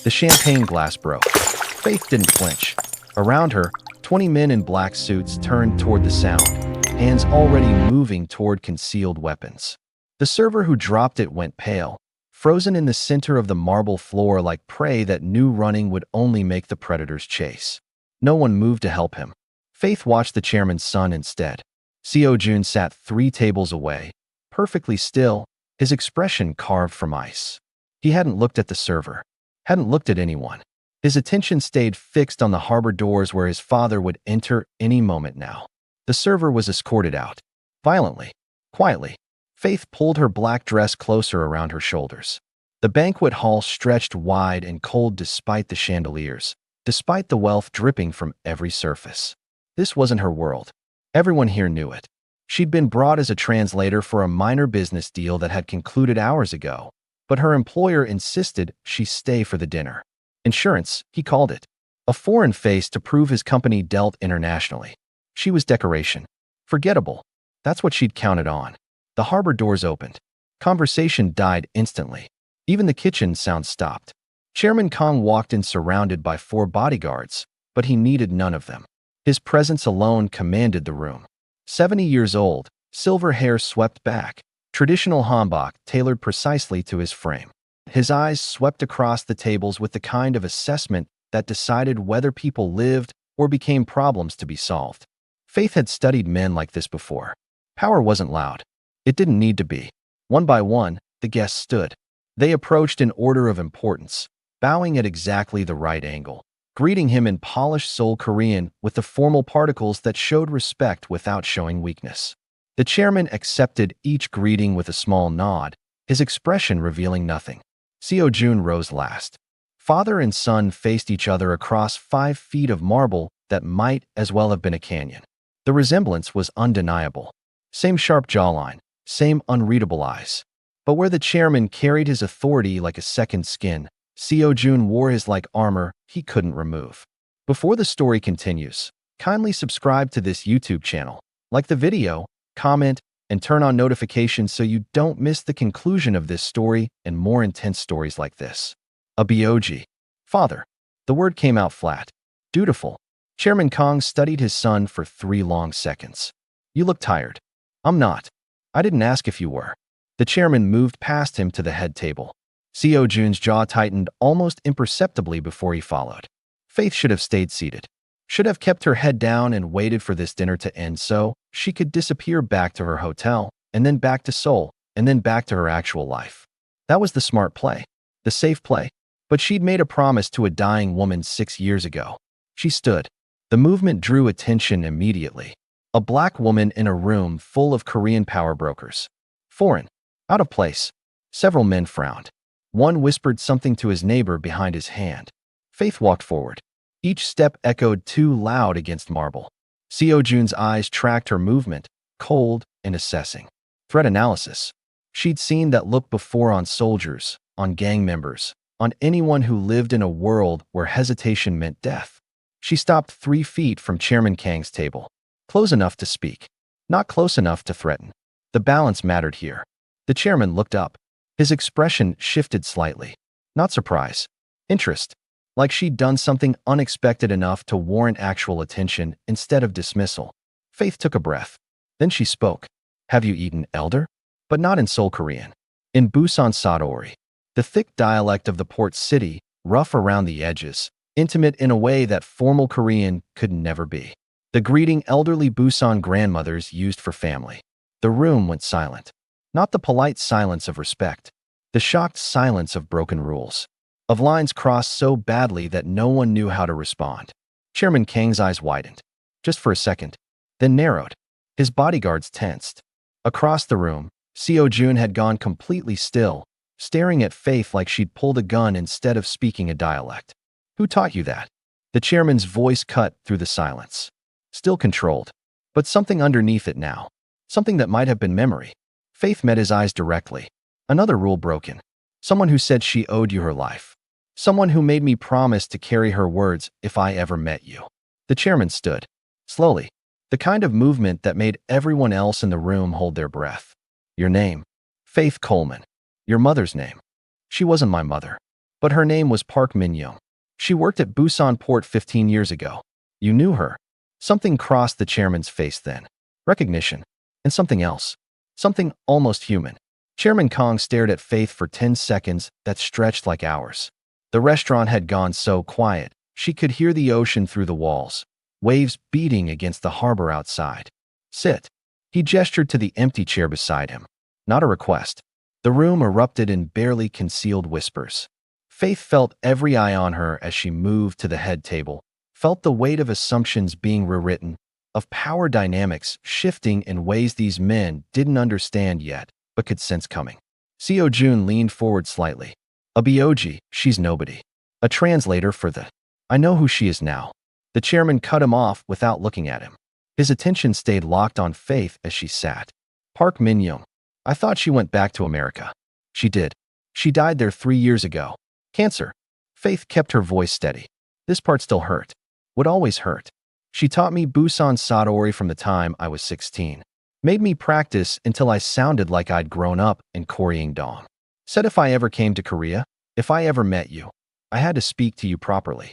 The champagne glass broke. Faith didn't flinch. Around her, 20 men in black suits turned toward the sound, hands already moving toward concealed weapons. The server who dropped it went pale, frozen in the center of the marble floor like prey that knew running would only make the predator's chase. No one moved to help him. Faith watched the chairman's son instead. Seo-joon sat 3 tables away, perfectly still, his expression carved from ice. He hadn't looked at the server, hadn't looked at anyone. His attention stayed fixed on the harbor doors where his father would enter any moment now. The server was escorted out. Violently, quietly. Faith pulled her black dress closer around her shoulders. The banquet hall stretched wide and cold despite the chandeliers, despite the wealth dripping from every surface. This wasn't her world. Everyone here knew it. She'd been brought as a translator for a minor business deal that had concluded hours ago, but her employer insisted she stay for the dinner. Insurance, he called it. A foreign face to prove his company dealt internationally. She was decoration. Forgettable. That's what she'd counted on. The harbor doors opened. Conversation died instantly. Even the kitchen sound stopped. Chairman Kang walked in surrounded by 4 bodyguards, but he needed none of them. His presence alone commanded the room. 70 years old, silver hair swept back, traditional hanbok tailored precisely to his frame. His eyes swept across the tables with the kind of assessment that decided whether people lived or became problems to be solved. Faith had studied men like this before. Power wasn't loud. It didn't need to be. One by one, the guests stood. They approached in order of importance, bowing at exactly the right angle, greeting him in polished Seoul Korean with the formal particles that showed respect without showing weakness. The chairman accepted each greeting with a small nod, his expression revealing nothing. Seo-joon rose last. Father and son faced each other across 5 feet of marble that might as well have been a canyon. The resemblance was undeniable. Same sharp jawline, same unreadable eyes. But where the chairman carried his authority like a second skin, Seo-joon wore his like armor he couldn't remove. Before the story continues, kindly subscribe to this YouTube channel, like the video, comment, and turn on notifications so you don't miss the conclusion of this story and more intense stories like this. A BOG. Father. The word came out flat. Dutiful. Chairman Kang studied his son for 3 long seconds. You look tired. I'm not. I didn't ask if you were. The chairman moved past him to the head table. Seo-joon's jaw tightened almost imperceptibly before he followed. Faith should have stayed seated. Should have kept her head down and waited for this dinner to end so she could disappear back to her hotel, and then back to Seoul, and then back to her actual life. That was the smart play. The safe play. But she'd made a promise to a dying woman 6 years ago. She stood. The movement drew attention immediately. A black woman in a room full of Korean power brokers. Foreign. Out of place. Several men frowned. One whispered something to his neighbor behind his hand. Faith walked forward. Each step echoed too loud against marble. Seo-joon's eyes tracked her movement, cold and assessing. Threat analysis. She'd seen that look before on soldiers, on gang members, on anyone who lived in a world where hesitation meant death. She stopped 3 feet from Chairman Kang's table. Close enough to speak, not close enough to threaten. The balance mattered here. The chairman looked up. His expression shifted slightly. Not surprise. Interest. Like she'd done something unexpected enough to warrant actual attention instead of dismissal. Faith took a breath. Then she spoke. Have you eaten, elder? But not in Seoul Korean. In Busan Satori. The thick dialect of the port city, rough around the edges, intimate in a way that formal Korean could never be. The greeting elderly Busan grandmothers used for family. The room went silent. Not the polite silence of respect. The shocked silence of broken rules. Of lines crossed so badly that no one knew how to respond. Chairman Kang's eyes widened. Just for a second. Then narrowed. His bodyguards tensed. Across the room, Seo-joon had gone completely still, staring at Faith like she'd pulled a gun instead of speaking a dialect. Who taught you that? The chairman's voice cut through the silence. Still controlled, but something underneath it now. Something that might have been memory. Faith met his eyes directly. Another rule broken. Someone who said she owed you her life. Someone who made me promise to carry her words if I ever met you. The chairman stood. Slowly. The kind of movement that made everyone else in the room hold their breath. Your name. Faith Coleman. Your mother's name. She wasn't my mother. But her name was Park Min-young. She worked at Busan port 15 years ago. You knew her. Something crossed the chairman's face then. Recognition. And something else. Something almost human. Chairman Kang stared at Faith for 10 seconds that stretched like hours. The restaurant had gone so quiet, she could hear the ocean through the walls, waves beating against the harbor outside. Sit. He gestured to the empty chair beside him. Not a request. The room erupted in barely concealed whispers. Faith felt every eye on her as she moved to the head table, felt the weight of assumptions being rewritten, of power dynamics shifting in ways these men didn't understand yet, but could sense coming. Seo-joon leaned forward slightly. A BOG, she's nobody. A translator for the... I know who she is now. The chairman cut him off without looking at him. His attention stayed locked on Faith as she sat. Park Min-young. I thought she went back to America. She did. She died there 3 years ago. Cancer. Faith kept her voice steady. This part still hurt. Would always hurt. She taught me Busan Satori from the time I was 16. Made me practice until I sounded like I'd grown up in Korean-dong. Said if I ever came to Korea, if I ever met you, I had to speak to you properly.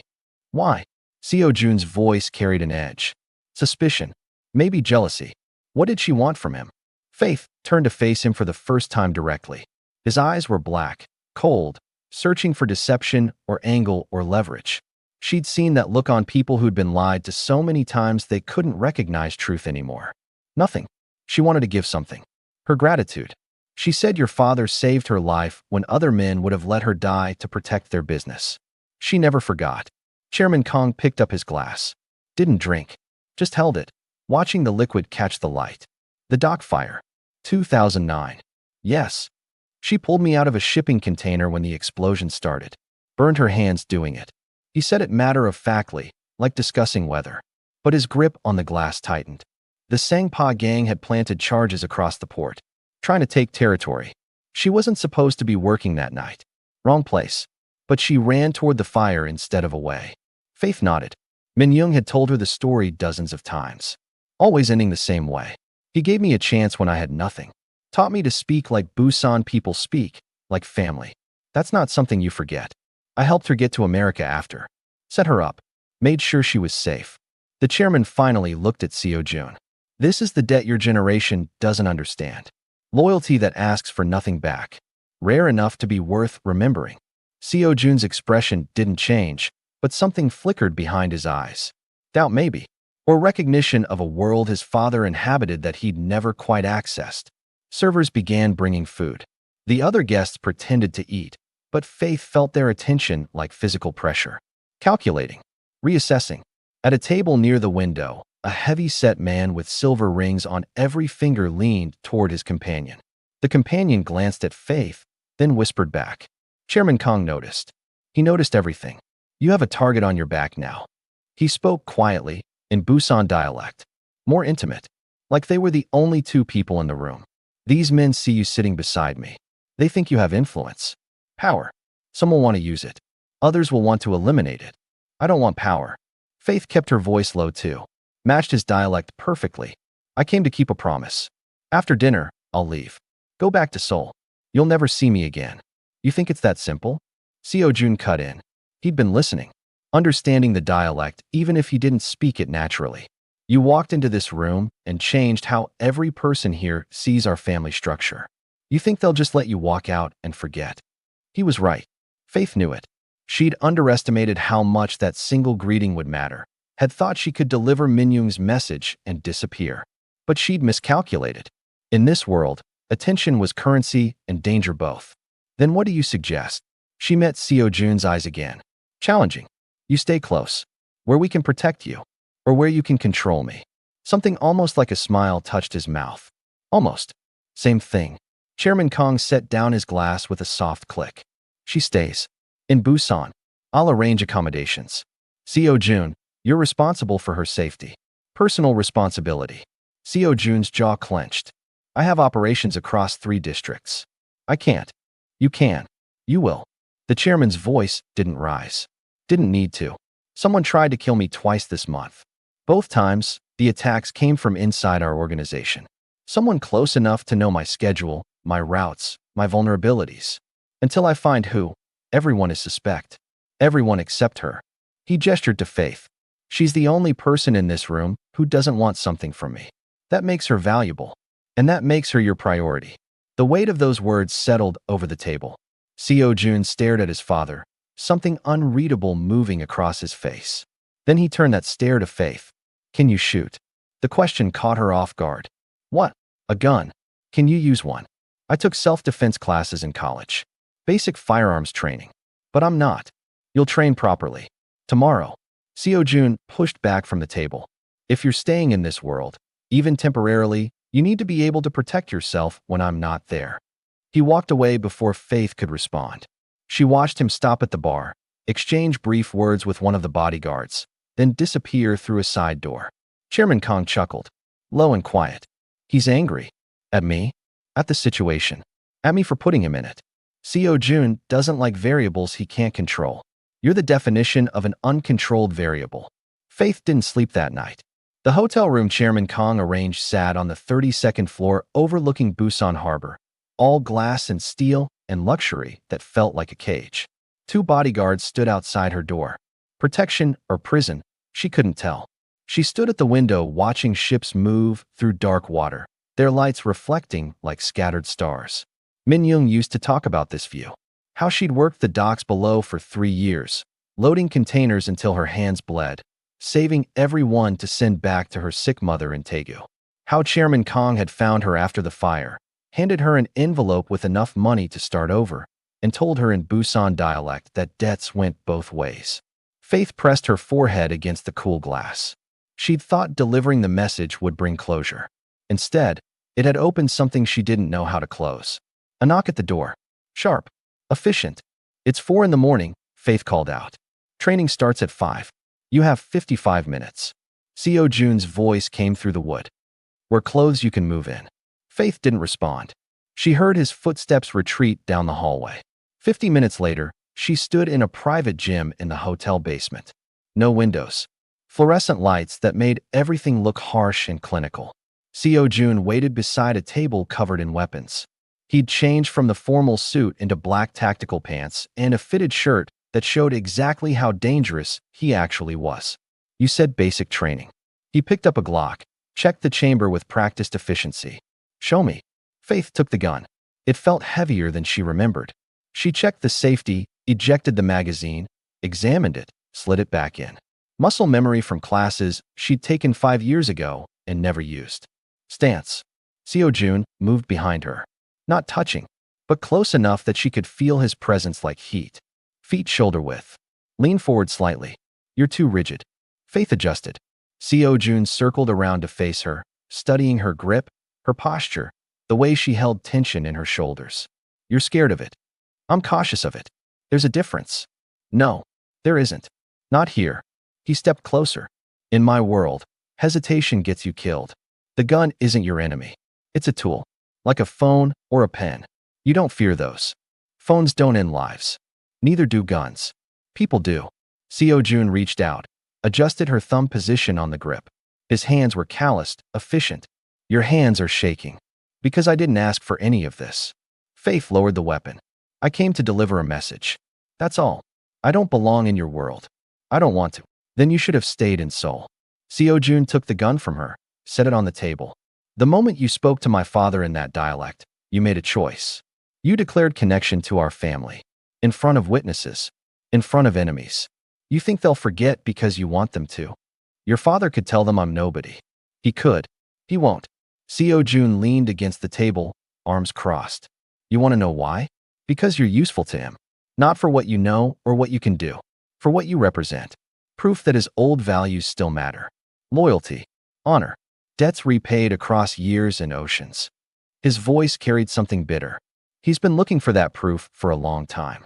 Why? Seo-joon's voice carried an edge. Suspicion. Maybe jealousy. What did she want from him? Faith turned to face him for the first time directly. His eyes were black, cold, searching for deception or angle or leverage. She'd seen that look on people who'd been lied to so many times they couldn't recognize truth anymore. Nothing. She wanted to give something. Her gratitude. She said your father saved her life when other men would have let her die to protect their business. She never forgot. Chairman Kang picked up his glass. Didn't drink. Just held it, watching the liquid catch the light. The dock fire. 2009. Yes. She pulled me out of a shipping container when the explosion started. Burned her hands doing it. He said it matter-of-factly, like discussing weather. But his grip on the glass tightened. The Sangpa gang had planted charges across the port, trying to take territory. She wasn't supposed to be working that night. Wrong place. But she ran toward the fire instead of away. Faith nodded. Min-young had told her the story dozens of times. Always ending the same way. He gave me a chance when I had nothing. Taught me to speak like Busan people speak, like family. That's not something you forget. I helped her get to America after. Set her up. Made sure she was safe. The chairman finally looked at Seo-joon. This is the debt your generation doesn't understand. Loyalty that asks for nothing back. Rare enough to be worth remembering. Seo-joon's expression didn't change, but something flickered behind his eyes. Doubt maybe. Or recognition of a world his father inhabited that he'd never quite accessed. Servers began bringing food. The other guests pretended to eat, but Faith felt their attention like physical pressure. Calculating. Reassessing. At a table near the window, a heavy-set man with silver rings on every finger leaned toward his companion. The companion glanced at Faith, then whispered back. Chairman Kang noticed. He noticed everything. You have a target on your back now. He spoke quietly, in Busan dialect. More intimate. Like they were the only two people in the room. These men see you sitting beside me. They think you have influence. Power. Some will want to use it. Others will want to eliminate it. I don't want power. Faith kept her voice low too. Matched his dialect perfectly. I came to keep a promise. After dinner, I'll leave. Go back to Seoul. You'll never see me again. You think it's that simple? Seo-joon cut in. He'd been listening, understanding the dialect even if he didn't speak it naturally. You walked into this room and changed how every person here sees our family structure. You think they'll just let you walk out and forget? He was right. Faith knew it. She'd underestimated how much that single greeting would matter, had thought she could deliver Min-young's message and disappear. But she'd miscalculated. In this world, attention was currency and danger both. Then what do you suggest? She met Seo-joon's eyes again. Challenging. You stay close. Where we can protect you. Or where you can control me. Something almost like a smile touched his mouth. Almost. Same thing. Chairman Kang set down his glass with a soft click. She stays. In Busan. I'll arrange accommodations. Seo-joon, you're responsible for her safety. Personal responsibility. Seo-joon's jaw clenched. I have operations across 3 districts. I can't. You can. You will. The chairman's voice didn't rise. Didn't need to. Someone tried to kill me twice this month. Both times, the attacks came from inside our organization. Someone close enough to know my schedule, my routes, my vulnerabilities. Until I find who, Everyone is suspect. Everyone except her. He gestured to Faith. She's the only person in this room who doesn't want something from me. That makes her valuable. And that makes her your priority. The weight of those words settled over the table. Seo-joon stared at his father, something unreadable moving across his face. Then he turned that stare to Faith. Can you shoot? The question caught her off guard. What? A gun? Can you use one? I took self-defense classes in college. Basic firearms training. But I'm not. You'll train properly. Tomorrow. Seo-joon pushed back from the table. If you're staying in this world, even temporarily, you need to be able to protect yourself when I'm not there. He walked away before Faith could respond. She watched him stop at the bar, exchange brief words with one of the bodyguards, then disappear through a side door. Chairman Kang chuckled, low and quiet. He's angry. At me? At the situation. At me for putting him in it. Seo-joon doesn't like variables he can't control. You're the definition of an uncontrolled variable. Faith didn't sleep that night. The hotel room Chairman Kang arranged sat on the 32nd floor overlooking Busan Harbor, all glass and steel and luxury that felt like a cage. 2 bodyguards stood outside her door. Protection or prison, she couldn't tell. She stood at the window watching ships move through dark water, their lights reflecting like scattered stars. Min-young used to talk about this view. How she'd worked the docks below for 3 years, loading containers until her hands bled, saving everyone to send back to her sick mother in Daegu. How Chairman Kang had found her after the fire, handed her an envelope with enough money to start over, and told her in Busan dialect that debts went both ways. Faith pressed her forehead against the cool glass. She'd thought delivering the message would bring closure. Instead, it had opened something she didn't know how to close. A knock at the door. Sharp. Efficient. It's 4 in the morning, Faith called out. Training starts at 5. You have 55 minutes. Seo-joon's voice came through the wood. Wear clothes you can move in. Faith didn't respond. She heard his footsteps retreat down the hallway. 50 minutes later, she stood in a private gym in the hotel basement. No windows. Fluorescent lights that made everything look harsh and clinical. Seo-joon waited beside a table covered in weapons. He'd changed from the formal suit into black tactical pants and a fitted shirt that showed exactly how dangerous he actually was. You said basic training. He picked up a Glock, checked the chamber with practiced efficiency. Show me. Faith took the gun. It felt heavier than she remembered. She checked the safety, ejected the magazine, examined it, slid it back in. Muscle memory from classes she'd taken 5 years ago and never used. Stance. Seo-joon moved behind her. Not touching, but close enough that she could feel his presence like heat. Feet shoulder width. Lean forward slightly. You're too rigid. Faith adjusted. Seo-joon circled around to face her, studying her grip, her posture, the way she held tension in her shoulders. You're scared of it. I'm cautious of it. There's a difference. No, there isn't. Not here. He stepped closer. In my world, hesitation gets you killed. The gun isn't your enemy. It's a tool. Like a phone or a pen. You don't fear those. Phones don't end lives. Neither do guns. People do. Seo-joon reached out, adjusted her thumb position on the grip. His hands were calloused, efficient. Your hands are shaking. Because I didn't ask for any of this. Faith lowered the weapon. I came to deliver a message. That's all. I don't belong in your world. I don't want to. Then you should have stayed in Seoul. Seo-joon took the gun from her, set it on the table. The moment you spoke to my father in that dialect, you made a choice. You declared connection to our family. In front of witnesses. In front of enemies. You think they'll forget because you want them to. Your father could tell them I'm nobody. He could. He won't. Seo-joon leaned against the table, arms crossed. You want to know why? Because you're useful to him. Not for what you know or what you can do. For what you represent. Proof that his old values still matter. Loyalty. Honor. Debts repaid across years and oceans. His voice carried something bitter. He's been looking for that proof for a long time.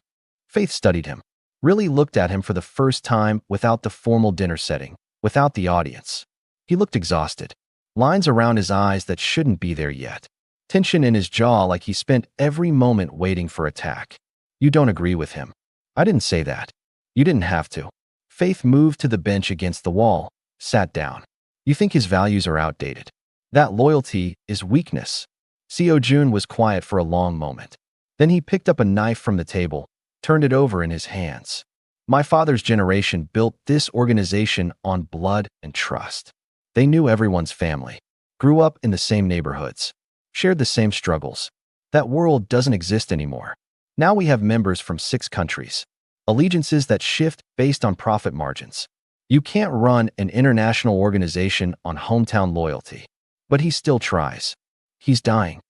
Faith studied him. Really looked at him for the first time without the formal dinner setting, without the audience. He looked exhausted. Lines around his eyes that shouldn't be there yet. Tension in his jaw like he spent every moment waiting for attack. You don't agree with him. I didn't say that. You didn't have to. Faith moved to the bench against the wall, sat down. You think his values are outdated. That loyalty is weakness. Seo-joon was quiet for a long moment. Then he picked up a knife from the table, turned it over in his hands. My father's generation built this organization on blood and trust. They knew everyone's family, grew up in the same neighborhoods, shared the same struggles. That world doesn't exist anymore. Now we have members from 6 countries, allegiances that shift based on profit margins. You can't run an international organization on hometown loyalty. But he still tries. He's dying.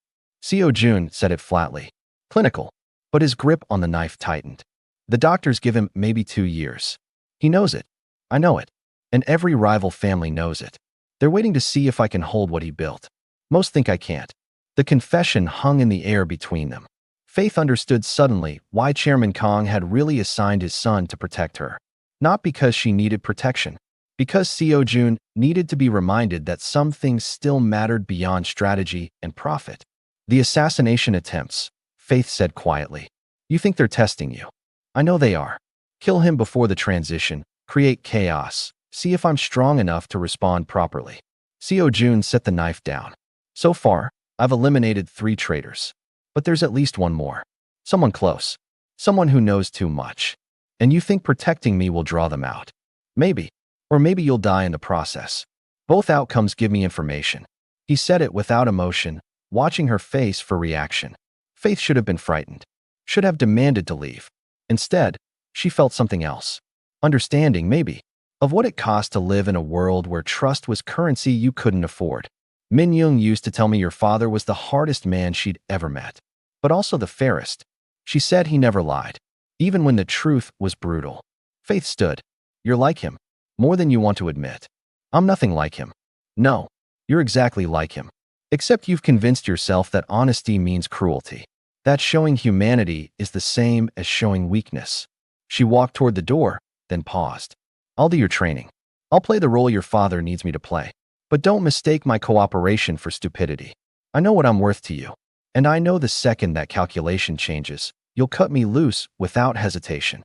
Seo-joon said it flatly. Clinical. But his grip on the knife tightened. The doctors give him maybe 2 years. He knows it. I know it. And every rival family knows it. They're waiting to see if I can hold what he built. Most think I can't. The confession hung in the air between them. Faith understood suddenly why Chairman Kang had really assigned his son to protect her. Not because she needed protection. Because Seo-joon needed to be reminded that some things still mattered beyond strategy and profit. The assassination attempts, Faith said quietly. You think they're testing you? I know they are. Kill him before the transition, create chaos, see if I'm strong enough to respond properly. Seo-joon set the knife down. So far, I've eliminated 3 traitors. But there's at least one more. Someone close. Someone who knows too much. And you think protecting me will draw them out? Maybe. Or maybe you'll die in the process. Both outcomes give me information. He said it without emotion, watching her face for reaction. Faith should have been frightened. Should have demanded to leave. Instead, she felt something else. Understanding, maybe, of what it cost to live in a world where trust was currency you couldn't afford. Min Young used to tell me your father was the hardest man she'd ever met. But also the fairest. She said he never lied. Even when the truth was brutal. Faith stood. You're like him. More than you want to admit. I'm nothing like him. No, you're exactly like him. Except you've convinced yourself that honesty means cruelty. That showing humanity is the same as showing weakness. She walked toward the door, then paused. I'll do your training. I'll play the role your father needs me to play. But don't mistake my cooperation for stupidity. I know what I'm worth to you. And I know the second that calculation changes, you'll cut me loose without hesitation.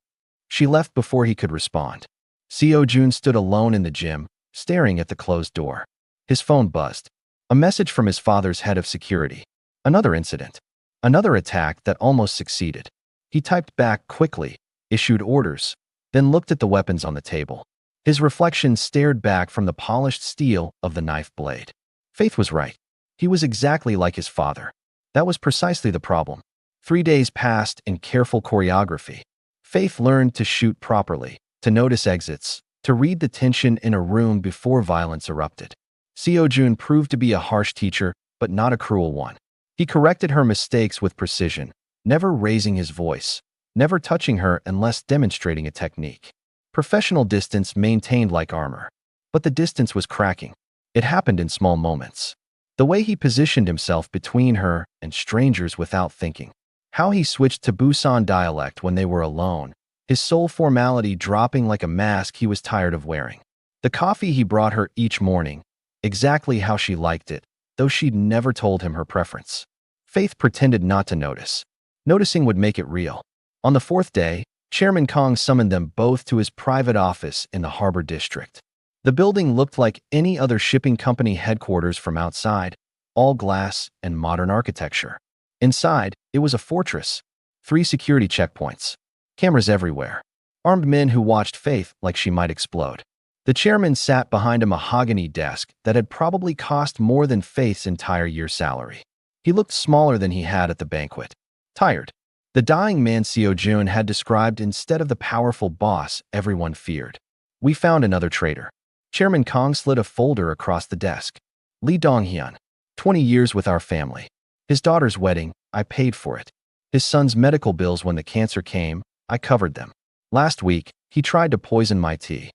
She left before he could respond. Seo-joon stood alone in the gym, staring at the closed door. His phone buzzed. A message from his father's head of security. Another incident. Another attack that almost succeeded. He typed back quickly, issued orders, then looked at the weapons on the table. His reflection stared back from the polished steel of the knife blade. Faith was right. He was exactly like his father. That was precisely the problem. 3 days passed in careful choreography. Faith learned to shoot properly, to notice exits, to read the tension in a room before violence erupted. Seo-joon proved to be a harsh teacher, but not a cruel one. He corrected her mistakes with precision, never raising his voice, never touching her unless demonstrating a technique. Professional distance maintained like armor. But the distance was cracking. It happened in small moments. The way he positioned himself between her and strangers without thinking. How he switched to Busan dialect when they were alone. His sole formality dropping like a mask he was tired of wearing. The coffee he brought her each morning, exactly how she liked it, though she'd never told him her preference. Faith pretended not to notice. Noticing would make it real. On the 4th day, Chairman Kang summoned them both to his private office in the Harbor District. The building looked like any other shipping company headquarters from outside, all glass and modern architecture. Inside, it was a fortress. 3 security checkpoints. Cameras everywhere. Armed men who watched Faith like she might explode. The chairman sat behind a mahogany desk that had probably cost more than Faith's entire year's salary. He looked smaller than he had at the banquet. Tired. The dying man Seo-joon had described instead of the powerful boss everyone feared. We found another traitor. Chairman Kang slid a folder across the desk. Lee Dong-hyun. 20 years with our family. His daughter's wedding, I paid for it. His son's medical bills when the cancer came, I covered them. Last week, he tried to poison my tea.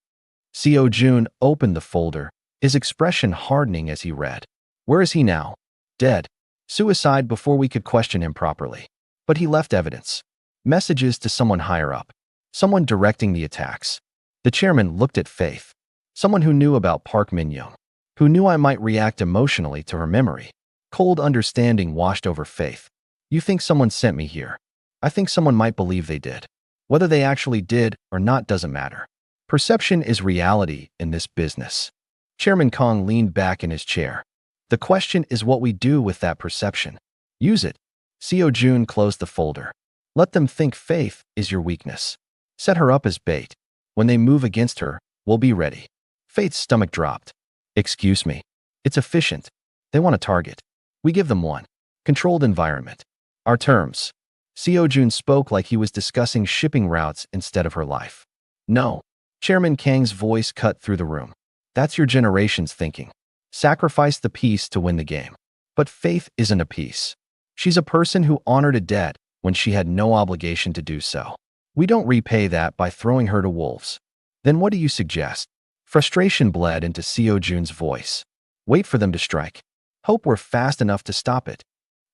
Seo-joon opened the folder, his expression hardening as he read. Where is he now? Dead. Suicide before we could question him properly. But he left evidence. Messages to someone higher up. Someone directing the attacks. The chairman looked at Faith. Someone who knew about Park Min-young. Who knew I might react emotionally to her memory. Cold understanding washed over Faith. You think someone sent me here. I think someone might believe they did. Whether they actually did or not doesn't matter. Perception is reality in this business. Chairman Kang leaned back in his chair. The question is what we do with that perception. Use it. Seo-joon closed the folder. Let them think faith is your weakness. Set her up as bait. When they move against her, we'll be ready. Faith's stomach dropped. Excuse me. It's efficient. They want a target. We give them one. Controlled environment. Our terms. Seo-joon spoke like he was discussing shipping routes instead of her life. No. Chairman Kang's voice cut through the room. That's your generation's thinking. Sacrifice the peace to win the game. But Faith isn't a piece. She's a person who honored a debt when she had no obligation to do so. We don't repay that by throwing her to wolves. Then what do you suggest? Frustration bled into Seo-joon's voice. Wait for them to strike. Hope we're fast enough to stop it.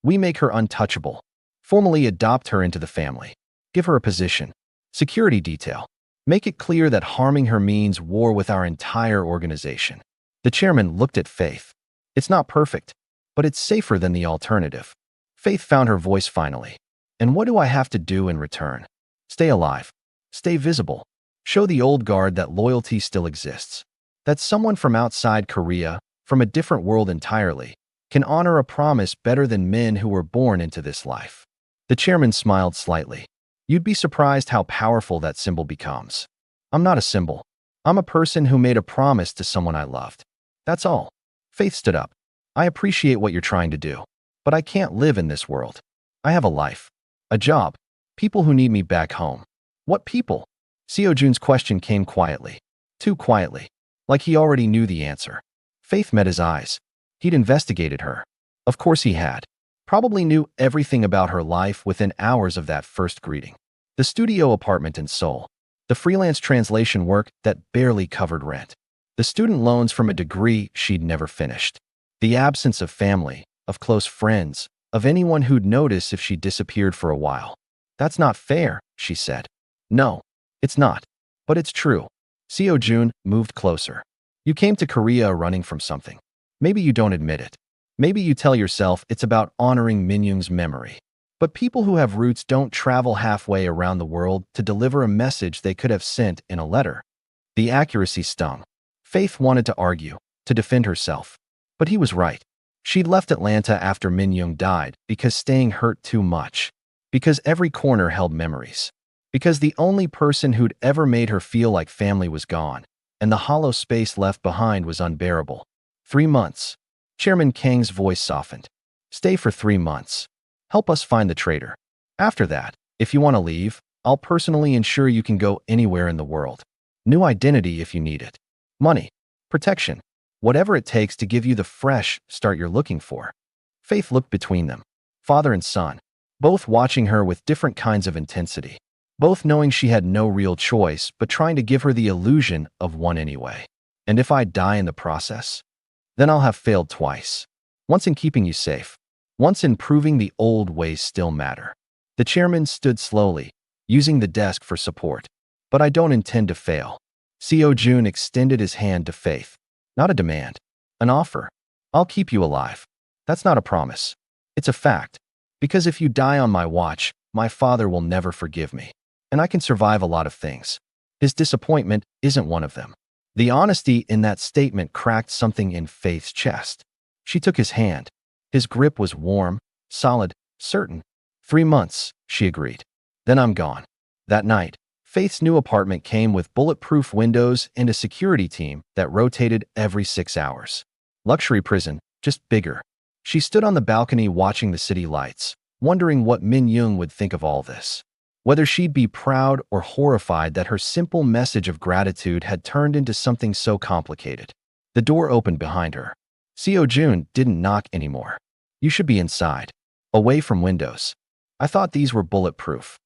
We make her untouchable. Formally adopt her into the family. Give her a position. Security detail. Make it clear that harming her means war with our entire organization. The chairman looked at Faith. It's not perfect, but it's safer than the alternative. Faith found her voice finally. And what do I have to do in return? Stay alive. Stay visible. Show the old guard that loyalty still exists. That someone from outside Korea, from a different world entirely, can honor a promise better than men who were born into this life. The chairman smiled slightly. You'd be surprised how powerful that symbol becomes. I'm not a symbol. I'm a person who made a promise to someone I loved. That's all. Faith stood up. I appreciate what you're trying to do, but I can't live in this world. I have a life, a job, people who need me back home. What people? Seo-joon's question came quietly. Too quietly. Like he already knew the answer. Faith met his eyes. He'd investigated her. Of course he had. Probably knew everything about her life within hours of that first greeting. The studio apartment in Seoul. The freelance translation work that barely covered rent. The student loans from a degree she'd never finished. The absence of family, of close friends, of anyone who'd notice if she disappeared for a while. That's not fair, she said. No, it's not. But it's true. Seo-joon moved closer. You came to Korea running from something. Maybe you don't admit it. Maybe you tell yourself it's about honoring Min-young's memory. But people who have roots don't travel halfway around the world to deliver a message they could have sent in a letter. The accuracy stung. Faith wanted to argue, to defend herself. But he was right. She'd left Atlanta after Min-young died because staying hurt too much. Because every corner held memories. Because the only person who'd ever made her feel like family was gone, and the hollow space left behind was unbearable. 3 months. Chairman Kang's voice softened. Stay for 3 months. Help us find the traitor. After that, if you want to leave, I'll personally ensure you can go anywhere in the world. New identity if you need it. Money. Protection. Whatever it takes to give you the fresh start you're looking for. Faith looked between them. Father and son. Both watching her with different kinds of intensity. Both knowing she had no real choice, but trying to give her the illusion of one anyway. And if I die in the process? Then I'll have failed twice. Once in keeping you safe. Once in proving the old ways still matter. The chairman stood slowly, using the desk for support. But I don't intend to fail. Seo-joon extended his hand to Faith. Not a demand. An offer. I'll keep you alive. That's not a promise. It's a fact. Because if you die on my watch, my father will never forgive me. And I can survive a lot of things. His disappointment isn't one of them. The honesty in that statement cracked something in Faith's chest. She took his hand. His grip was warm, solid, certain. 3 months, she agreed. Then I'm gone. That night, Faith's new apartment came with bulletproof windows and a security team that rotated every 6 hours. Luxury prison, just bigger. She stood on the balcony watching the city lights, wondering what Min-young would think of all this. Whether she'd be proud or horrified that her simple message of gratitude had turned into something so complicated. The door opened behind her. Seo-joon didn't knock anymore. You should be inside, away from windows. I thought these were bulletproof.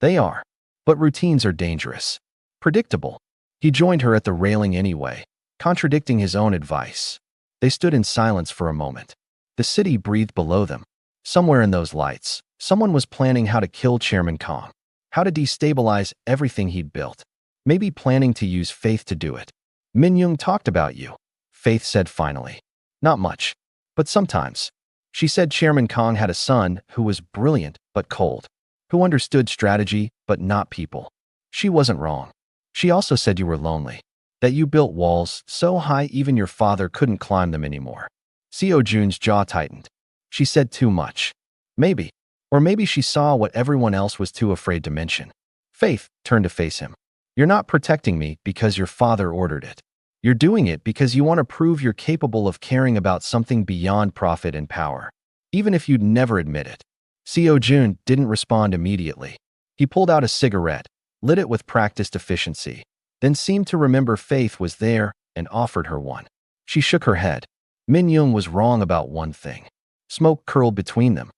They are. But routines are dangerous. Predictable. He joined her at the railing anyway, contradicting his own advice. They stood in silence for a moment. The city breathed below them. Somewhere in those lights, someone was planning how to kill Chairman Kang. How to destabilize everything he'd built. Maybe planning to use Faith to do it. Min-young talked about you, Faith said finally. Not much. But sometimes. She said Chairman Kang had a son who was brilliant but cold. Who understood strategy but not people. She wasn't wrong. She also said you were lonely. That you built walls so high even your father couldn't climb them anymore. Seo-joon's jaw tightened. She said too much. Maybe. Or maybe she saw what everyone else was too afraid to mention. Faith turned to face him. You're not protecting me because your father ordered it. You're doing it because you want to prove you're capable of caring about something beyond profit and power, even if you'd never admit it. Seo-joon didn't respond immediately. He pulled out a cigarette, lit it with practiced efficiency, then seemed to remember Faith was there and offered her one. She shook her head. Min-young was wrong about one thing. Smoke curled between them.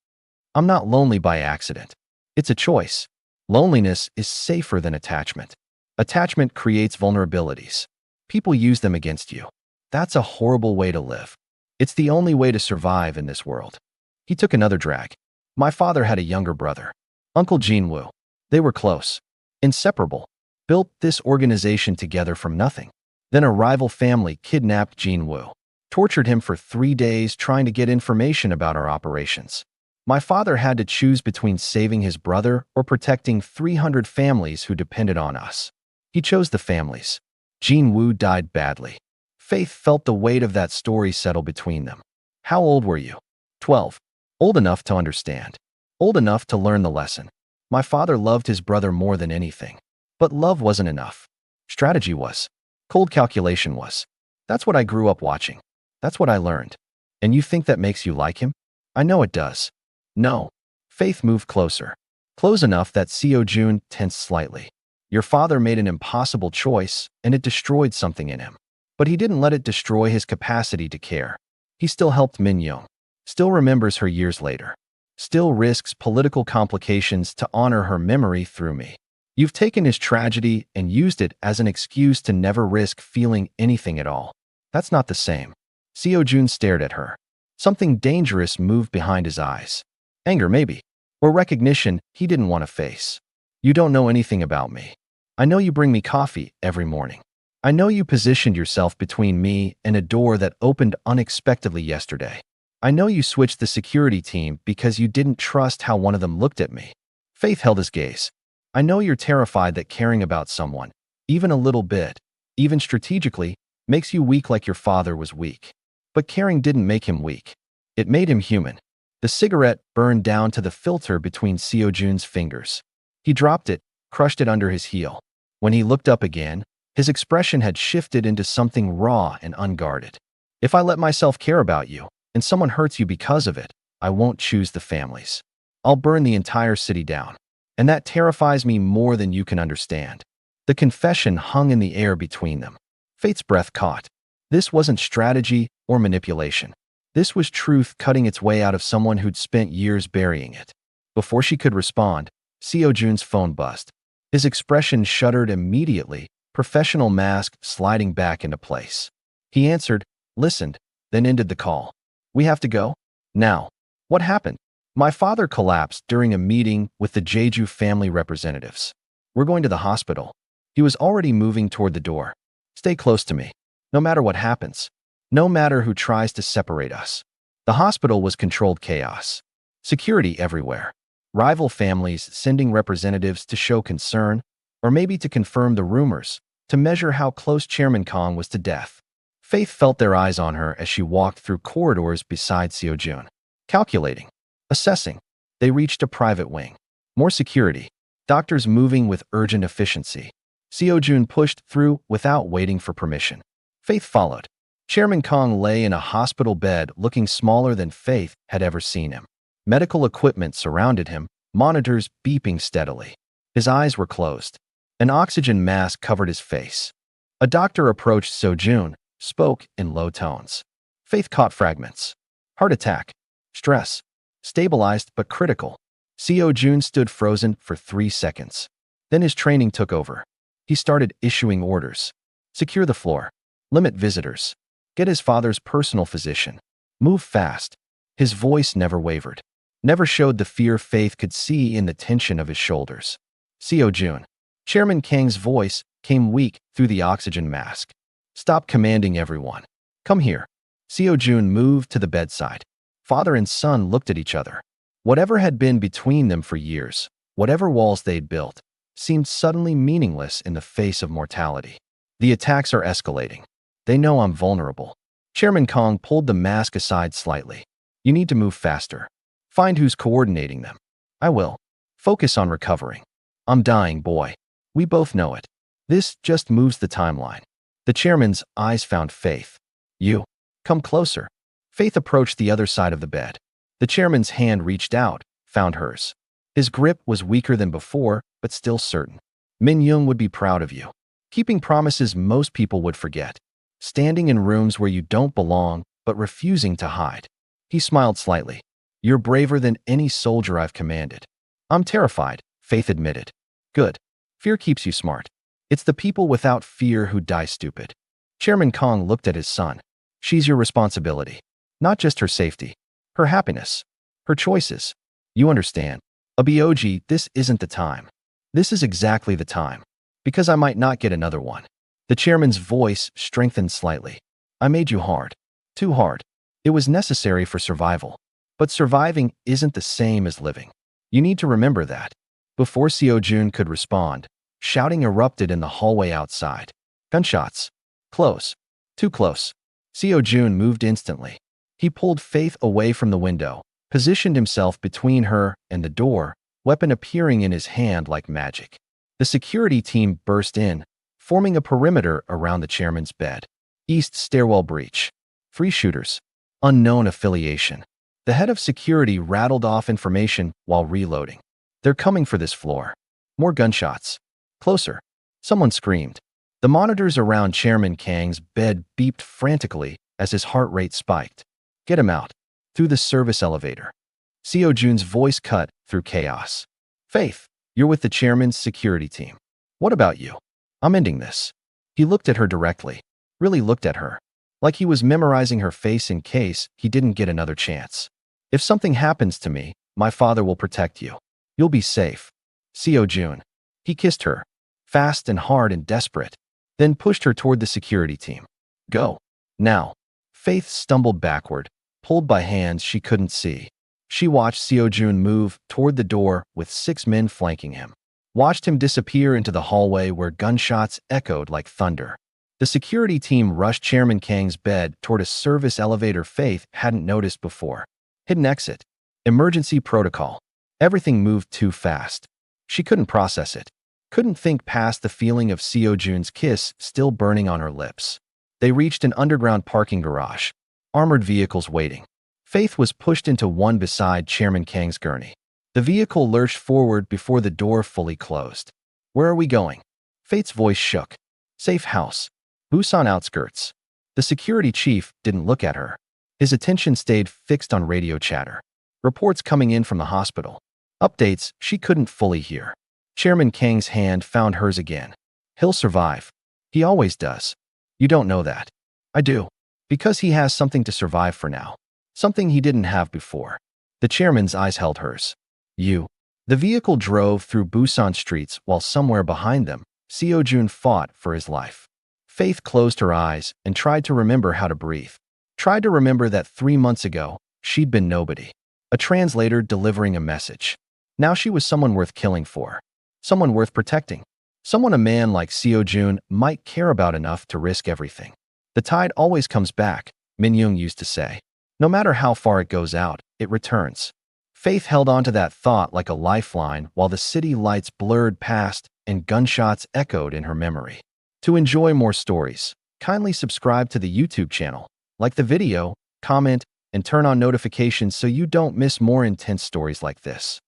I'm not lonely by accident. It's a choice. Loneliness is safer than attachment. Attachment creates vulnerabilities. People use them against you. That's a horrible way to live. It's the only way to survive in this world. He took another drag. My father had a younger brother, Uncle Jin-woo. They were close, inseparable, built this organization together from nothing. Then a rival family kidnapped Jin-woo, tortured him for 3 days trying to get information about our operations. My father had to choose between saving his brother or protecting 300 families who depended on us. He chose the families. Jin-woo died badly. Faith felt the weight of that story settle between them. How old were you? 12. Old enough to understand. Old enough to learn the lesson. My father loved his brother more than anything. But love wasn't enough. Strategy was. Cold calculation was. That's what I grew up watching. That's what I learned. And you think that makes you like him? I know it does. No. Faith moved closer. Close enough that Seo-joon tensed slightly. Your father made an impossible choice, and it destroyed something in him. But he didn't let it destroy his capacity to care. He still helped Min-young. Still remembers her years later. Still risks political complications to honor her memory through me. You've taken his tragedy and used it as an excuse to never risk feeling anything at all. That's not the same. Seo-joon stared at her. Something dangerous moved behind his eyes. Anger, maybe. Or recognition he didn't want to face. You don't know anything about me. I know you bring me coffee every morning. I know you positioned yourself between me and a door that opened unexpectedly yesterday. I know you switched the security team because you didn't trust how one of them looked at me. Faith held his gaze. I know you're terrified that caring about someone, even a little bit, even strategically, makes you weak like your father was weak. But caring didn't make him weak. It made him human. The cigarette burned down to the filter between Seo-joon's fingers. He dropped it, crushed it under his heel. When he looked up again, his expression had shifted into something raw and unguarded. If I let myself care about you, and someone hurts you because of it, I won't choose the families. I'll burn the entire city down. And that terrifies me more than you can understand. The confession hung in the air between them. Faith's breath caught. This wasn't strategy or manipulation. This was truth cutting its way out of someone who'd spent years burying it. Before she could respond, Seo-joon's phone buzzed. His expression shuddered immediately, professional mask sliding back into place. He answered, listened, then ended the call. We have to go? Now. What happened? My father collapsed during a meeting with the Jeju family representatives. We're going to the hospital. He was already moving toward the door. Stay close to me. No matter what happens. No matter who tries to separate us. The hospital was controlled chaos. Security everywhere. Rival families sending representatives to show concern, or maybe to confirm the rumors, to measure how close Chairman Kang was to death. Faith felt their eyes on her as she walked through corridors beside Seo-joon. Calculating. Assessing. They reached a private wing. More security. Doctors moving with urgent efficiency. Seo-joon pushed through without waiting for permission. Faith followed. Chairman Kang lay in a hospital bed looking smaller than Faith had ever seen him. Medical equipment surrounded him, monitors beeping steadily. His eyes were closed. An oxygen mask covered his face. A doctor approached Seo-joon, spoke in low tones. Faith caught fragments. Heart attack. Stress. Stabilized but critical. Seo-joon stood frozen for 3 seconds. Then his training took over. He started issuing orders. Secure the floor. Limit visitors. Get his father's personal physician. Move fast. His voice never wavered. Never showed the fear Faith could see in the tension of his shoulders. Seo-joon. Chairman Kang's voice came weak through the oxygen mask. Stop commanding everyone. Come here. Seo-joon moved to the bedside. Father and son looked at each other. Whatever had been between them for years, whatever walls they'd built, seemed suddenly meaningless in the face of mortality. The attacks are escalating. They know I'm vulnerable. Chairman Kang pulled the mask aside slightly. You need to move faster. Find who's coordinating them. I will. Focus on recovering. I'm dying, boy. We both know it. This just moves the timeline. The chairman's eyes found Faith. You. Come closer. Faith approached the other side of the bed. The chairman's hand reached out, found hers. His grip was weaker than before, but still certain. Min Young would be proud of you. Keeping promises most people would forget. Standing in rooms where you don't belong, but refusing to hide. He smiled slightly. You're braver than any soldier I've commanded. I'm terrified, Faith admitted. Good. Fear keeps you smart. It's the people without fear who die stupid. Chairman Kang looked at his son. She's your responsibility. Not just her safety. Her happiness. Her choices. You understand. Abioji, this isn't the time. This is exactly the time. Because I might not get another one. The chairman's voice strengthened slightly. I made you hard. Too hard. It was necessary for survival. But surviving isn't the same as living. You need to remember that. Before Seo-joon could respond, shouting erupted in the hallway outside. Gunshots. Close. Too close. Seo-joon moved instantly. He pulled Faith away from the window, positioned himself between her and the door, weapon appearing in his hand like magic. The security team burst in, forming a perimeter around the chairman's bed. East stairwell breach. Free shooters. Unknown affiliation. The head of security rattled off information while reloading. They're coming for this floor. More gunshots. Closer. Someone screamed. The monitors around Chairman Kang's bed beeped frantically as his heart rate spiked. Get him out. Through the service elevator. Seo-joon's voice cut through chaos. Faith, you're with the chairman's security team. What about you? I'm ending this. He looked at her directly. Really looked at her. Like he was memorizing her face in case he didn't get another chance. If something happens to me, my father will protect you. You'll be safe. Seo-joon. He kissed her. Fast and hard and desperate. Then pushed her toward the security team. Go. Now. Faith stumbled backward, pulled by hands she couldn't see. She watched Seo-joon move toward the door with 6 men flanking him. Watched him disappear into the hallway where gunshots echoed like thunder. The security team rushed Chairman Kang's bed toward a service elevator Faith hadn't noticed before. Hidden exit. Emergency protocol. Everything moved too fast. She couldn't process it. Couldn't think past the feeling of Seo-joon's kiss still burning on her lips. They reached an underground parking garage. Armored vehicles waiting. Faith was pushed into one beside Chairman Kang's gurney. The vehicle lurched forward before the door fully closed. Where are we going? Faith's voice shook. Safe house. Busan outskirts. The security chief didn't look at her. His attention stayed fixed on radio chatter. Reports coming in from the hospital. Updates she couldn't fully hear. Chairman Kang's hand found hers again. He'll survive. He always does. You don't know that. I do. Because he has something to survive for now. Something he didn't have before. The chairman's eyes held hers. You. The vehicle drove through Busan streets while somewhere behind them, Seo-joon fought for his life. Faith closed her eyes and tried to remember how to breathe. Tried to remember that 3 months ago, she'd been nobody. A translator delivering a message. Now she was someone worth killing for. Someone worth protecting. Someone a man like Seo-joon might care about enough to risk everything. The tide always comes back, Min Young used to say. No matter how far it goes out, it returns. Faith held on to that thought like a lifeline while the city lights blurred past and gunshots echoed in her memory. To enjoy more stories, kindly subscribe to the YouTube channel, like the video, comment, and turn on notifications so you don't miss more intense stories like this.